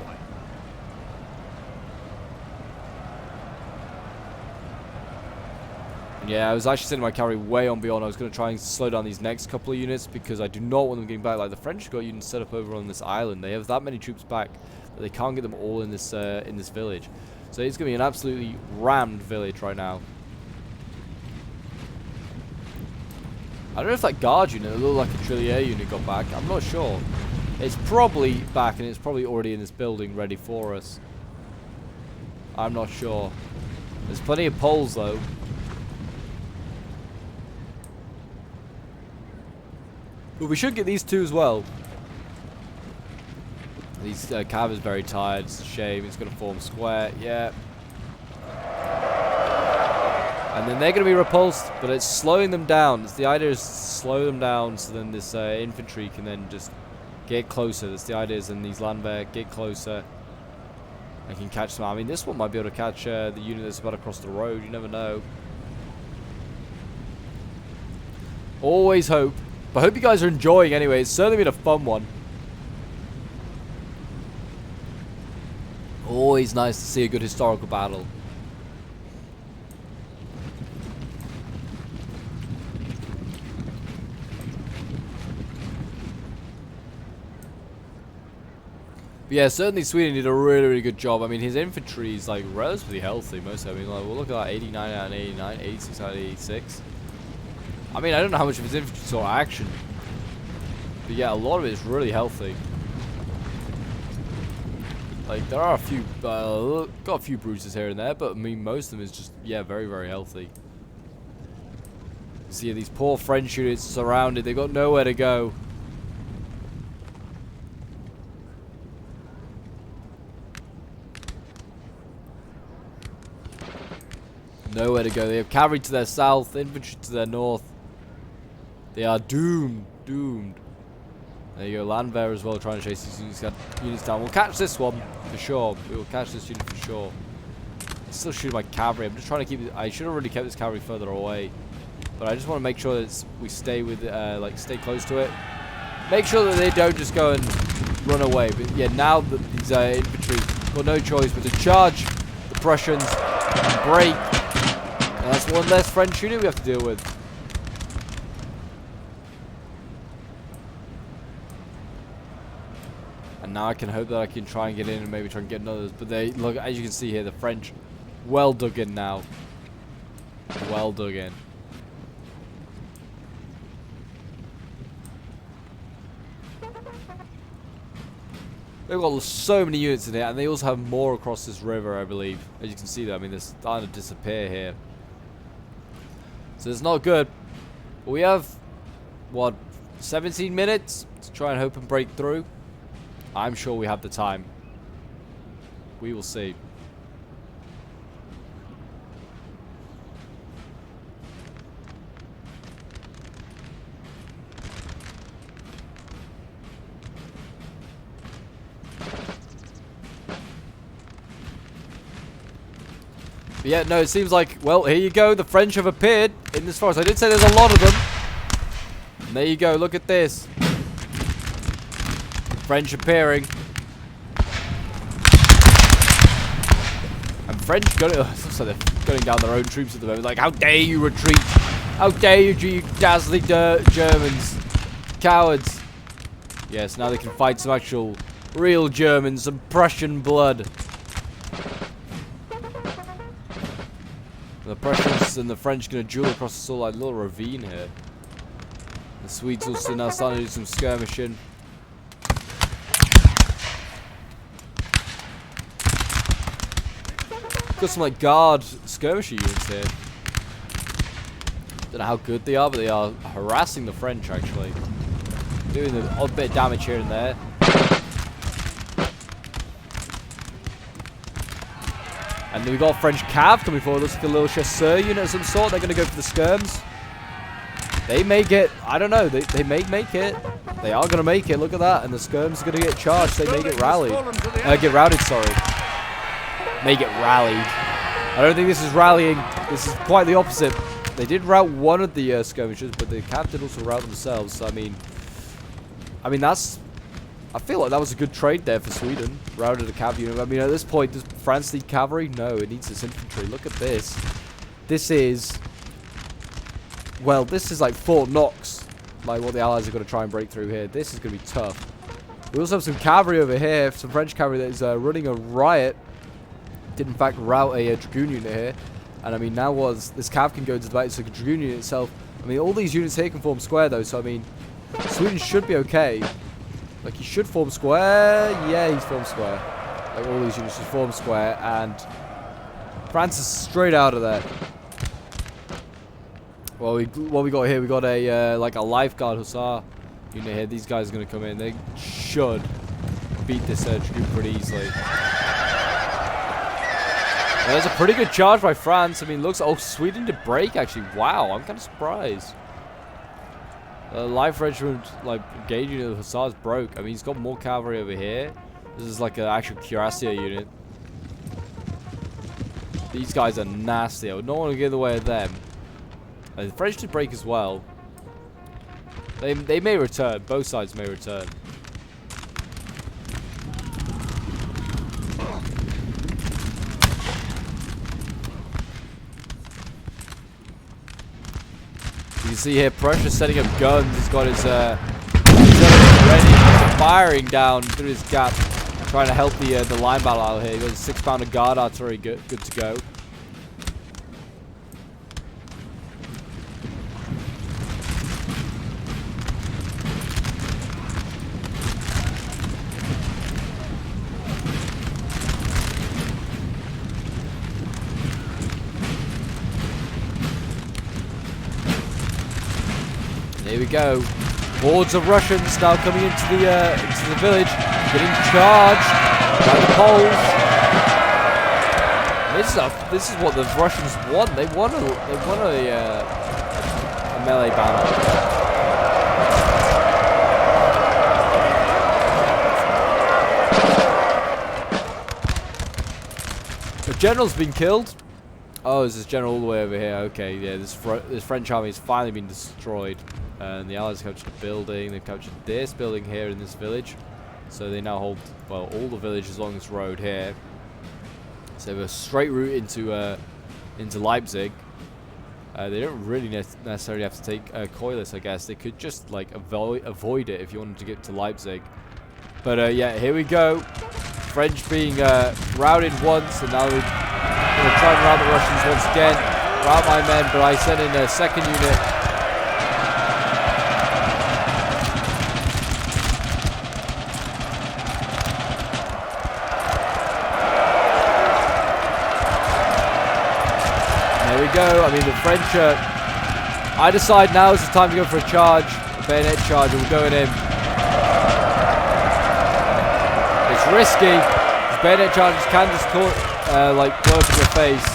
Yeah, I was actually sending my cavalry way on beyond. I was going to try and slow down these next couple of units because I do not want them getting back. Like the French got units set up over on this island. They have that many troops back that they can't get them all in this village. So it's going to be an absolutely rammed village right now. I don't know if that guard unit, it looked like a Trillier unit, got back. I'm not sure. It's probably back and it's probably already in this building ready for us. I'm not sure. There's plenty of Poles though. But we should get these two as well. These cav is very tired. It's a shame. It's going to form square. Yeah. And then they're going to be repulsed, but it's slowing them down. The idea is to slow them down so then this infantry can then just get closer. That's the idea, is then these Landwehr get closer and can catch them. I mean, this one might be able to catch the unit that's about to cross the road. You never know. Always hope. But I hope you guys are enjoying anyway. It's certainly been a fun one. Always nice to see a good historical battle. But yeah, certainly Sweden did a really, really good job. I mean, his infantry is like relatively healthy. Most of it. I mean, like, we'll look at that 89 out of 89, 86 out of 86. I mean, I don't know how much of his infantry saw action. But yeah, a lot of it is really healthy. Like, there are a few, got a few bruises here and there, but I mean, most of them is just, yeah, very, very healthy. See, these poor French units surrounded. They've got nowhere to go. Nowhere to go. They have cavalry to their south, infantry to their north. They are doomed. Doomed. There you go. Landwehr as well, trying to chase these units down. We'll catch this one for sure. We will catch this unit for sure. I'm still shooting my cavalry. I'm just trying to keep. I should have already kept this cavalry further away, but I just want to make sure that we stay with, like, stay close to it. Make sure that they don't just go and run away. But yeah, now that these infantry got no choice but to charge the Prussians and break. And that's one less French unit we have to deal with. And now I can hope that I can try and get in and maybe try and get another. But they, look, as you can see here, the French well dug in now. Well dug in. They've got so many units in here, and they also have more across this river, I believe. As you can see, that I mean, they're starting to disappear here. So it's not good. But we have, what, 17 minutes to try and hope and break through. I'm sure we have the time. We will see. But yeah, no, it seems like, well, here you go. The French have appeared in this forest. I did say there's a lot of them. And there you go. Look at this. French appearing. And French gunning. It looks like they're gunning down their own troops at the moment. Like, how dare you retreat? How dare you dazzling Germans? Cowards. Yes, now they can fight some actual real Germans, some Prussian blood. The Prussians and the French are going to duel across this sort of like little ravine here. The Swedes also now starting to do some skirmishing. Got some like guard skirmisher units here. Don't know how good they are, but they are harassing the French actually. Doing the odd bit of damage here and there. And then we've got French cav coming forward. Looks like a little chasseur unit of some sort. They're going to go for the skirms. They may get, I don't know, they may make it. They are going to make it. Look at that. And the skirms are going to get charged. They may get rallied. Get routed, sorry. May get rallied. I don't think this is rallying. This is quite the opposite. They did rout one of the skirmishers, but the cav did also rout themselves. So, I mean, that's... I feel like that was a good trade there for Sweden. Routed a cav unit. I mean, at this point, does France need cavalry? No, it needs its infantry. Look at this. This is... Well, this is like Fort Knox. Like what the Allies are going to try and break through here. This is going to be tough. We also have some cavalry over here. Some French cavalry that is running a riot. Did in fact rout a Dragoon unit here. And I mean, now this cav can go into the battle. So the Dragoon unit itself. I mean, all these units here can form square though. So I mean, Sweden should be okay. Like, he should form square. Yeah, he's formed square. Like, all these units should form square. And France is straight out of there. Well, what we got here, we got a, like, a lifeguard hussar unit here. These guys are going to come in. They should beat this Dragoon pretty easily. Well, there's a pretty good charge by France. I mean, looks... Oh, Sweden did break, actually. Wow, I'm kind of surprised. Life regiment, like, engaging the hussars broke. I mean, he's got more cavalry over here. This is like an actual cuirassier unit. These guys are nasty. I would not want to get in the way of them. The French did break as well. They may return. Both sides may return. You can see here, Prussia setting up guns. He's got his ready, firing down through his gap, trying to help the line battle out here. He's got his 6-pounder guard artillery good to go. Here we go. Hordes of Russians now coming into the village, getting charged by the Poles. This is what the Russians want. They want a melee battle. The general's been killed. Oh, there's this general all the way over here. Okay, yeah, this French army has finally been destroyed. And the Allies captured a building. They've captured this building here in this village. So they now hold, well, all the villages along this road here. So they have a straight route into Leipzig. They don't really necessarily have to take Coilus, I guess. They could just, like, avoid it if you wanted to get to Leipzig. But, yeah, here we go. French being routed once, and now we're going to try and rout the Russians once again. Rout my men, but I sent in a second unit. There we go. I mean, the French I decide now is the time to go for a charge, a bayonet charge, and we're going in. It's risky. These bayonet charges can just like blow up in your face.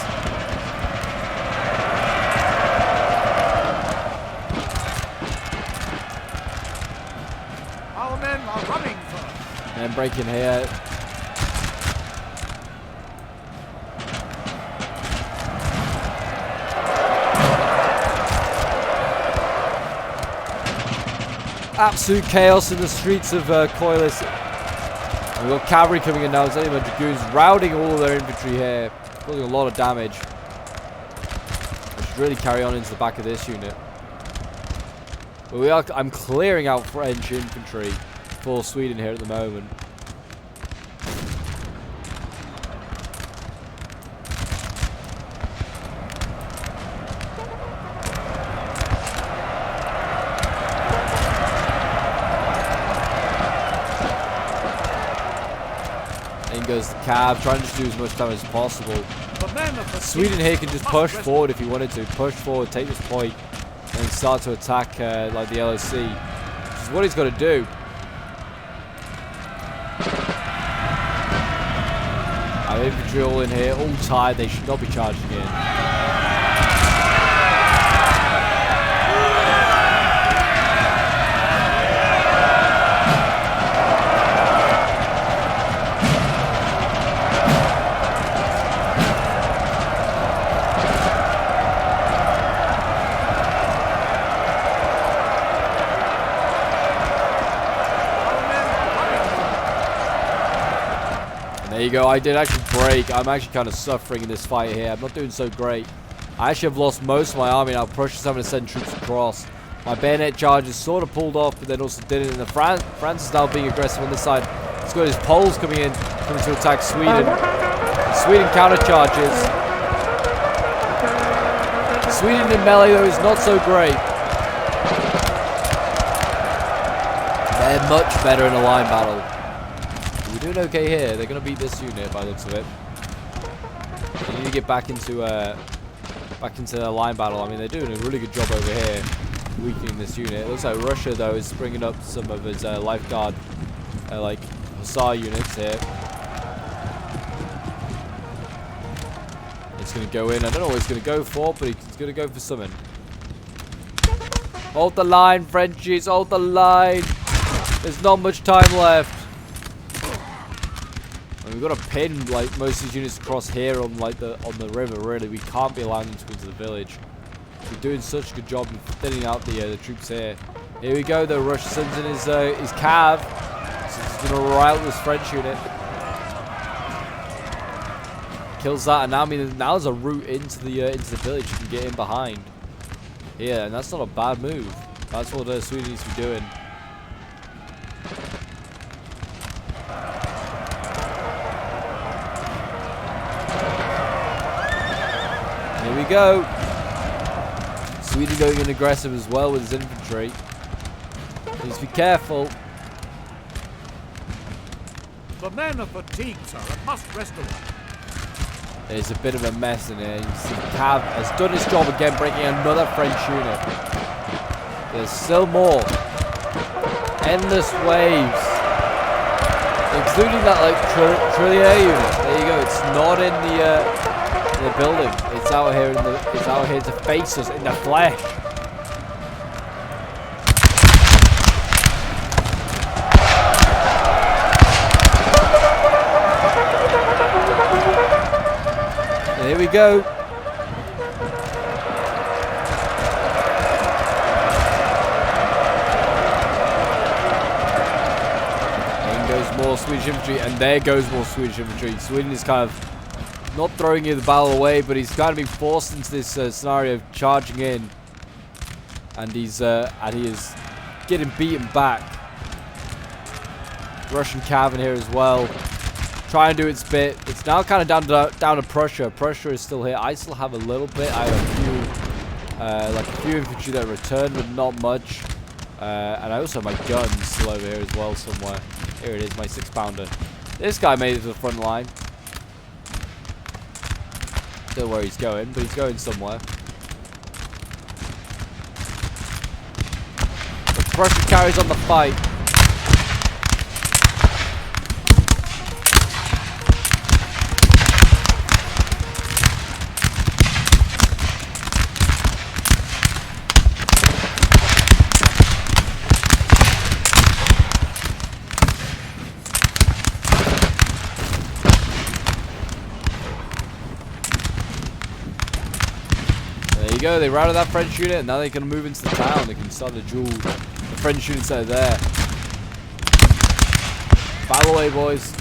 Our men are running first. And breaking here. Absolute chaos in the streets of Coilus. And we've got cavalry coming in now. It's only my dragoons routing all of their infantry here, causing a lot of damage. I should really carry on into the back of this unit. But I'm clearing out French infantry for Sweden here at the moment. In goes the cav, trying to do as much damage as possible. Sweden here can just push forward if he wanted to. Push forward, take this point, and start to attack like the LOC, which is what he's got to do. I have infantry all in here, all tired. They should not be charging in. There you go, I did actually break. I'm actually kind of suffering in this fight here. I'm not doing so great. I actually have lost most of my army now. Prussia's having to send troops across. My bayonet charges sort of pulled off, but then also didn't. And France is now being aggressive on this side. He's got his Poles coming to attack Sweden. Sweden countercharges. Sweden in melee though is not so great. They're much better in a line battle. We're doing okay here. They're going to beat this unit by the looks of it. They need to get back into the line battle. I mean, they're doing a really good job over here, weakening this unit. It looks like Russia, though, is bringing up some of his lifeguard, like, hussar units here. It's going to go in. I don't know what he's going to go for, but he's going to go for something. Hold the line, Frenchies. Hold the line. There's not much time left. We've got to pin like most of these units across here on like on the river. Really, we can't be allowing them to go into the village. We're doing such a good job in thinning out the troops here. Here we go. The Russian sends in his cav. So he's going to rout this French unit. Kills that, and now now there's a route into the village. You can get in behind. Yeah, and that's not a bad move. That's what Sweden needs to be doing. Here we go. Sweden going in aggressive as well with his infantry. Please be careful. The men are fatigued, sir, and must rest a while. There's a bit of a mess in here. You see Cav has done his job again, breaking another French unit. There's still more. Endless waves. Including that like Trillier unit. There you go. It's not in the building. It's out here it's out here to face us in the flesh. Here we go. In goes more Swedish infantry, and there goes more Swedish infantry. Sweden is kind of not throwing the battle away, but he's kind of being forced into this scenario of charging in, and he is getting beaten back. Russian cav in here as well. Try and do its bit. It's now kind of down to Prussia. Prussia is still here. I still have a little bit. I have a few infantry that returned, but not much. And I also have my guns still over here as well somewhere. Here it is, my 6-pounder. This guy made it to the front line. Don't know where he's going, but he's going somewhere. But Prussia carries on the fight. There you go, they routed that French unit, and now they can move into the town. They can start the duel, the French units that are there. Battle away, boys.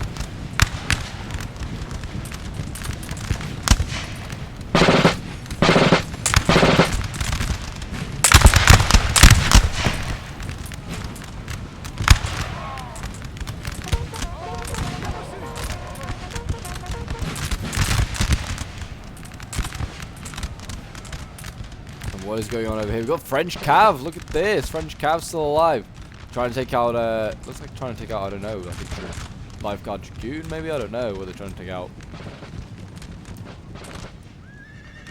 What is going on over here? We've got French Cav. Look at this. French Cav still alive. Trying to take out, looks like trying to take out, I don't know, I think Lifeguard Dragoon, maybe? I don't know what they're trying to take out.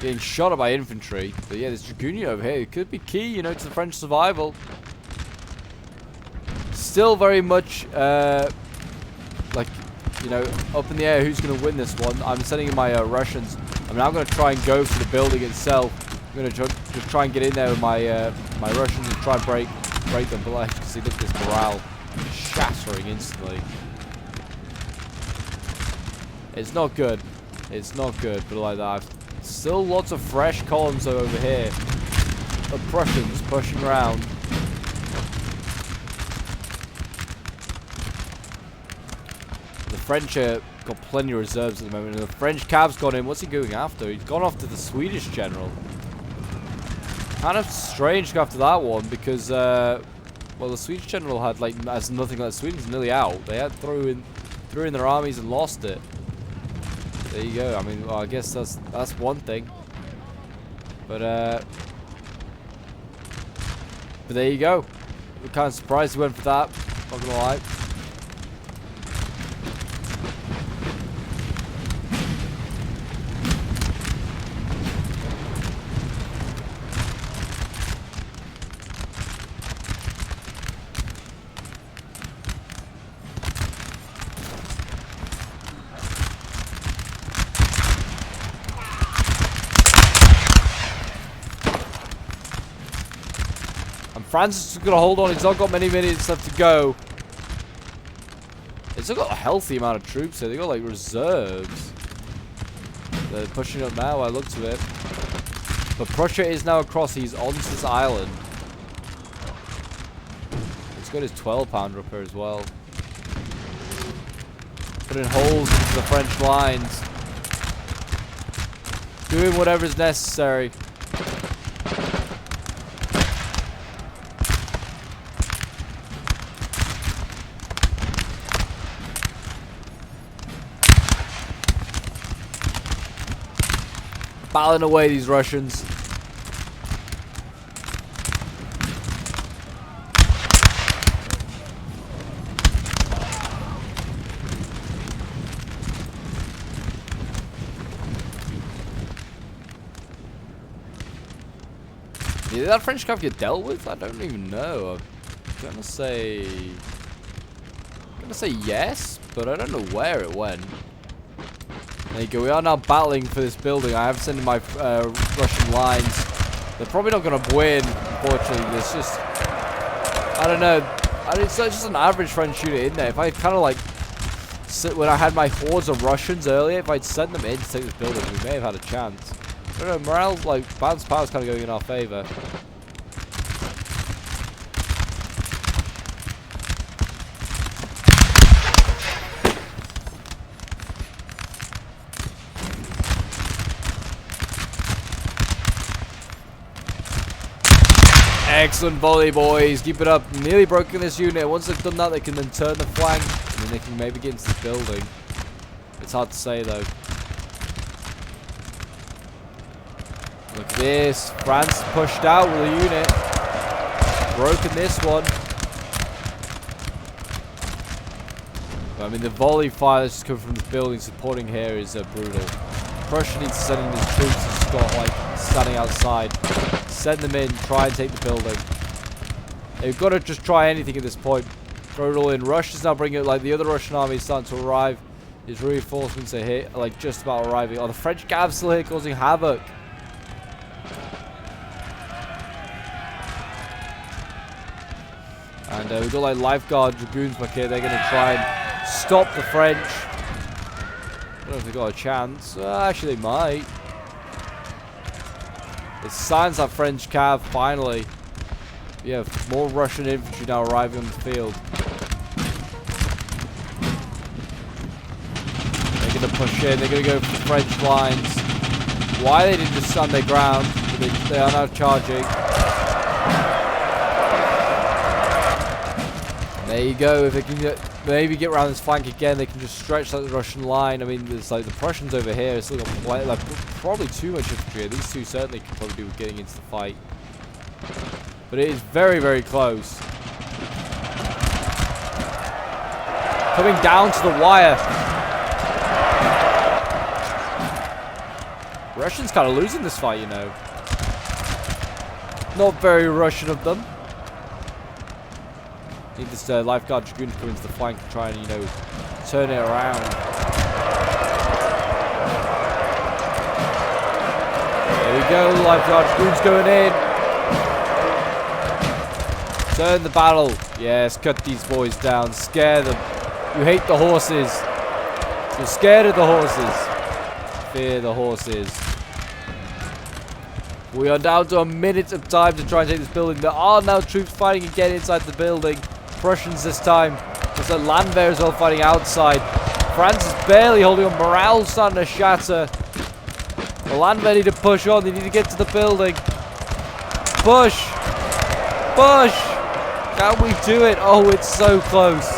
Getting shot at by infantry. But yeah, this Dragoon unit over here, it could be key, you know, to the French survival. Still very much, like, you know, up in the air who's going to win this one. I'm sending in my Russians. I mean, I'm going to try and go for the building itself. I'm going to just try and get in there with my my Russians and try and break them. But like, you can see, look at this morale shattering instantly. It's not good. It's not good, but like that. Still lots of fresh columns over here. The Prussians pushing around. The French got plenty of reserves at the moment, and the French Cav's gone in. What's he going after? He's gone after the Swedish general. Kind of strange to go after that one because, well, the Swedish general had has nothing like Sweden's nearly out. They had threw in their armies and lost it. There you go. I mean, well, I guess that's one thing. But there you go. We're kind of surprised he went for that. Not gonna lie. France is going to hold on. He's not got many minutes left to go. It's still got a healthy amount of troops here. They've got, like, reserves. They're pushing up now, I looked at it. But Prussia is now across. He's on this island. He's got his 12-pounder up here as well. Putting holes into the French lines. Doing whatever is necessary. Battling away these Russians. Did that French Cav get dealt with? I don't even know. I'm gonna say yes, but I don't know where it went. There you go. We are now battling for this building. I have sent in my Russian lines. They're probably not going to win, unfortunately. There's just, I don't know. It's just an average French unit in there. If I kind of like, when I had my hordes of Russians earlier, if I'd sent them in to take this building, we may have had a chance. I don't know. Morale, like, balance power is kind of going in our favor. Excellent volley, boys. Keep it up. Nearly broken this unit. Once they've done that, they can then turn the flank, and then they can maybe get into the building. It's hard to say, though. Look at this. France pushed out with a unit. Broken this one. But, I mean, the volley fire that's just coming from this building supporting here is brutal. Prussia needs to send in his troops and just got, like, standing outside. Send them in, try and take the building. They've got to just try anything at this point. Throw it all in. Russia's now bringing it, like, the other Russian army is starting to arrive. His reinforcements are here, like, just about arriving. Oh, the French Cav's still here causing havoc. And we've got, like, Lifeguard Dragoons back here. They're going to try and stop the French. I don't know if they've got a chance. Actually, they might. It signs that French Cav, finally. Yeah, more Russian infantry now arriving on the field. They're going to push in. They're going to go for the French lines. Why they didn't just stand their ground, but they are now charging. And there you go. If they can maybe get around this flank again, they can just stretch like the Russian line. I mean, there's like the Prussians over here. Still got like probably too much infantry. These two certainly could probably do with getting into the fight. But it is very, very close. Coming down to the wire. Russians kind of losing this fight, you know. Not very Russian of them. Need this lifeguard dragoon to come into the flank and try and, you know, turn it around. There we go, the lifeguard dragoon's going in. Turn the battle. Yes, cut these boys down. Scare them. You hate the horses. You're scared of the horses. Fear the horses. We are down to a minute of time to try and take this building. There are now troops fighting again inside the building. Prussians this time. There's a Landwehr as well fighting outside. France is barely holding on. Morale's starting to shatter. The Landwehr need to push on. They need to get to the building. Push. Push. Can we do it? Oh, it's so close.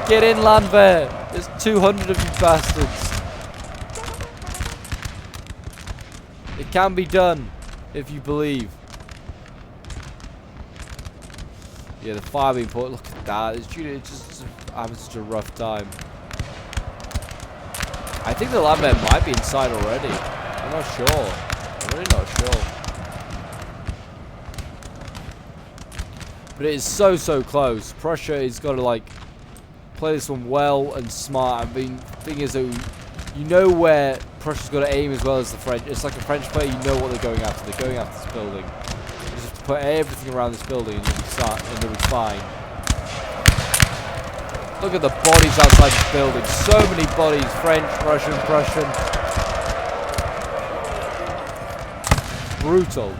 Get in, Landwehr. There's 200 of you bastards. It can be done, if you believe. Yeah, the fire being put. Look at that. It's just having such a rough time. I think the Landwehr might be inside already. I'm not sure. I'm really not sure. But it is so, so close. Prussia is got to, like, play this one well and smart. I mean, the thing is, though, you know where Prussia's got to aim as well as the French. It's like a French player, you know what they're going after. They're going after this building. You just have to put everything around this building and you'll be fine. Look at the bodies outside this building. So many bodies. French, Russian, Prussian. Brutal.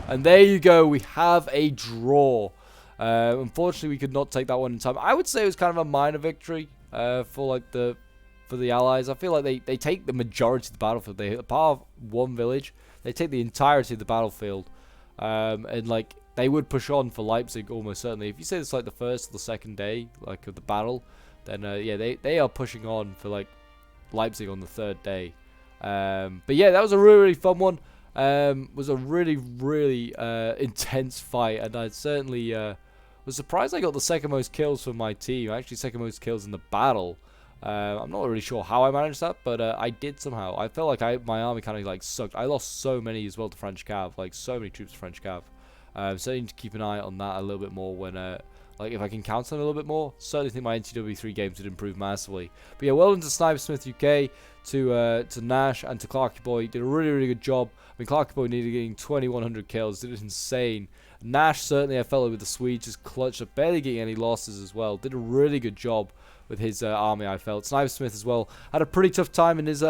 And there you go. We have a draw. Unfortunately, we could not take that one in time. I would say it was kind of a minor victory for the Allies. I feel like they take the majority of the battlefield. They hit part of one village. They take the entirety of the battlefield, and like they would push on for Leipzig almost certainly. If you say it's like the first or the second day like of the battle, then yeah, they are pushing on for like Leipzig on the third day. But yeah, that was a really, really fun one. Was a really, really intense fight, and I certainly was surprised I got the second most kills for my team. Actually, second most kills in the battle. I'm not really sure how I managed that, but I did somehow. I felt like my army kind of like sucked. I lost so many as well to French Cav, like so many troops to French Cav. So I need to keep an eye on that a little bit more when, like if I can count on it a little bit more. Certainly think my NTW3 games would improve massively. But yeah, well done to Snipersmith UK, to Nash and to Clarky Boy. Did a really, really good job. I mean, Clarky Boy needed getting 2,100 kills. Did it insane. Nash certainly a fellow with the Swedes, just clutched up, barely getting any losses as well. Did a really good job with his army, I felt. Snipersmith as well had a pretty tough time in his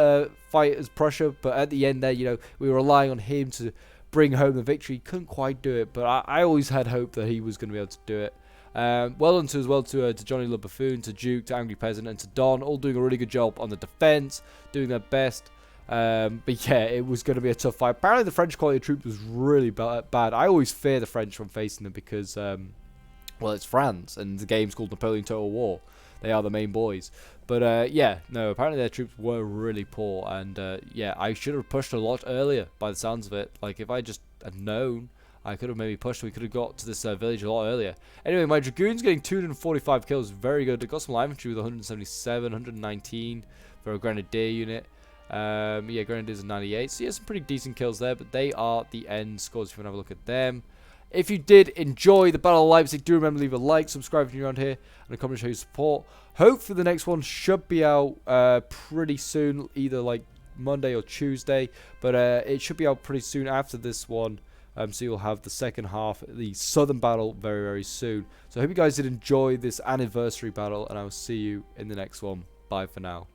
fight as Prussia, but at the end there, you know, we were relying on him to bring home the victory. Couldn't quite do it, but I always had hope that he was going to be able to do it. Well done to Johnny Le Buffoon, to Duke, to Angry Peasant, and to Don, all doing a really good job on the defense, doing their best. But yeah, it was going to be a tough fight. Apparently the French quality of troops was really bad. I always fear the French when facing them because, well, it's France, and the game's called Napoleon Total War. They are the main boys. But yeah, no, apparently their troops were really poor, and yeah, I should have pushed a lot earlier by the sounds of it. Like, if I just had known, I could have maybe pushed. We could have got to this village a lot earlier. Anyway, my Dragoons getting 245 kills. Very good. I got some light infantry with 177, 119 for a Grenadier unit. Yeah, Grenadiers are 98. So yeah, some pretty decent kills there. But they are the end scores if you want to have a look at them. If you did enjoy the Battle of Leipzig, do remember to leave a like, subscribe if you're around here, and a comment to show your support. Hopefully the next one should be out pretty soon, either like Monday or Tuesday. But it should be out pretty soon after this one. So you'll have the second half, the Southern Battle, very, very soon. So I hope you guys did enjoy this anniversary battle, and I will see you in the next one. Bye for now.